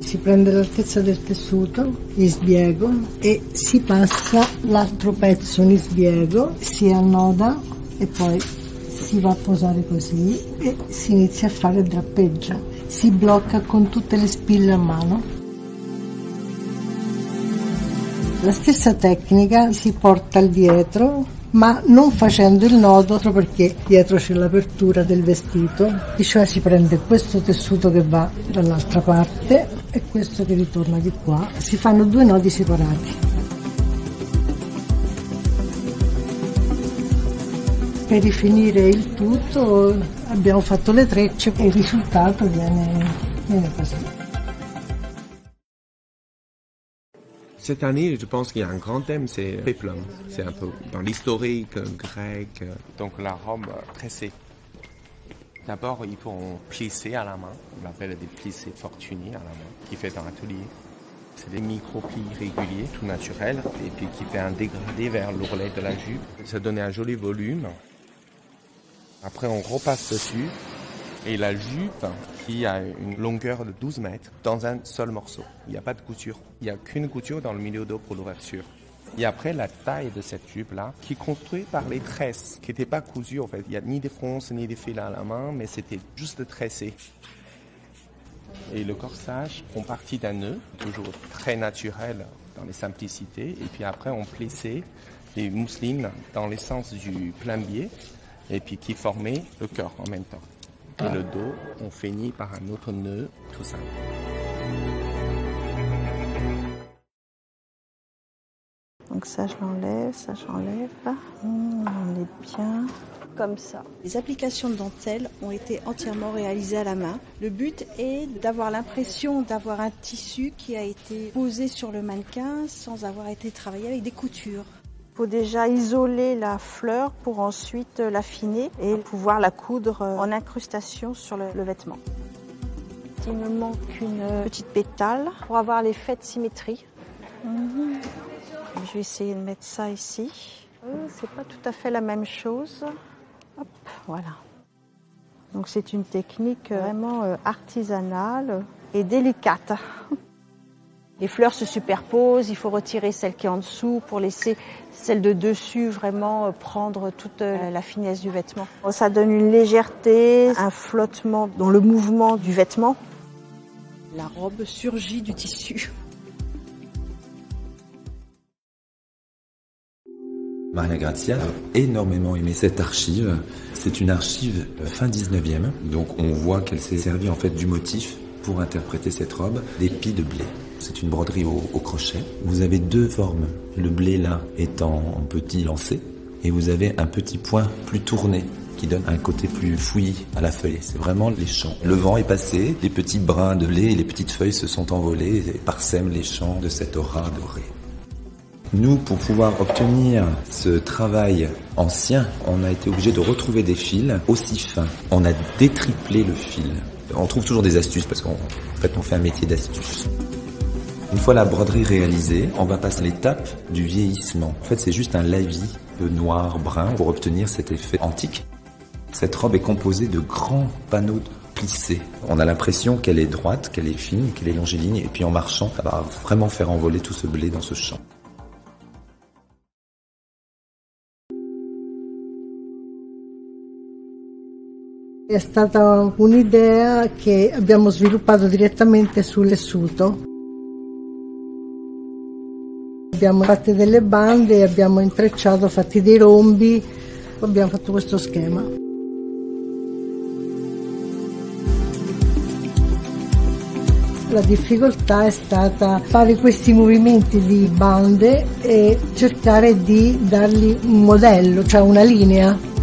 Si prende l'altezza del tessuto, in sbiego, e si passa l'altro pezzo in sbiego, si annoda e poi si va a posare così e si inizia a fare il drappeggio. Si blocca con tutte le spille a mano. La stessa tecnica si porta al dietro, ma non facendo il nodo, perché dietro c'è l'apertura del vestito, e cioè si prende questo tessuto che va dall'altra parte e questo che ritorna di qua. Si fanno 2 nodi separati. Per rifinire il tutto abbiamo fatto le trecce e il risultato viene così. Cette année, je pense qu'il y a un grand thème, c'est péplum. C'est un peu dans l'historique grec. Donc la robe tressée. D'abord, il faut en plisser à la main. On appelle des plissés fortunés à la main, qui fait dans l'atelier. C'est des micro-plis réguliers, tout naturels, et puis qui fait un dégradé vers l'ourlet de la jupe. Ça donne un joli volume. Après, on repasse dessus. Et la jupe, qui a une longueur de 12 mètres, dans un seul morceau. Il n'y a pas de couture. Il n'y a qu'une couture dans le milieu dos pour l'ouverture. Et après, la taille de cette jupe-là, qui est construite par les tresses, qui n'étaient pas cousues en fait. Il n'y a ni des fronces, ni des fils à la main, mais c'était juste tressé. Et le corsage prend partie d'un nœud, toujours très naturel dans les simplicités. Et puis après, on plissait les mousselines dans les sens du plein-biais, et puis qui formaient le cœur en même temps. Et le dos, on finit par un autre nœud, tout ça. Donc ça, je l'enlève, ça, je l'enlève. On est bien comme ça. Les applications de dentelle ont été entièrement réalisées à la main. Le but est d'avoir l'impression d'avoir un tissu qui a été posé sur le mannequin sans avoir été travaillé avec des coutures. Il faut déjà isoler la fleur pour ensuite l'affiner et pouvoir la coudre en incrustation sur le vêtement. Il me manque une petite pétale pour avoir l'effet de symétrie. Je vais essayer de mettre ça ici. C'est pas tout à fait la même chose. Hop, voilà. Donc c'est une technique vraiment artisanale et délicate. Les fleurs se superposent, il faut retirer celle qui est en dessous pour laisser celle de dessus vraiment prendre toute la finesse du vêtement. Ça donne une légèreté, un flottement dans le mouvement du vêtement. La robe surgit du tissu. Maria Grazia a énormément aimé cette archive. C'est une archive fin 19e, donc on voit qu'elle s'est servie en fait du motif pour interpréter cette robe d'épis de blé. C'est une broderie au crochet. Vous avez 2 formes. Le blé là étant en petit lancé et vous avez un petit point plus tourné qui donne un côté plus fouillis à la feuille. C'est vraiment les champs. Le vent est passé, les petits brins de blé et les petites feuilles se sont envolées et parsèment les champs de cette aura dorée. Nous, pour pouvoir obtenir ce travail ancien, on a été obligé de retrouver des fils aussi fins. On a détriplé le fil. On trouve toujours des astuces parce qu'en fait on fait un métier d'astuce. Une fois la broderie réalisée, on va passer à l'étape du vieillissement. En fait, c'est juste un lavis de noir-brun pour obtenir cet effet antique. Cette robe est composée de grands panneaux plissés. On a l'impression qu'elle est droite, qu'elle est fine, qu'elle est longiligne, et puis en marchant, ça va vraiment faire envoler tout ce blé dans ce champ. È stata un'idea che abbiamo sviluppato direttamente sul tessuto. Abbiamo fatto delle bande, abbiamo intrecciato, fatti dei rombi, abbiamo fatto questo schema. La difficoltà è stata fare questi movimenti di bande e cercare di dargli un modello, cioè una linea.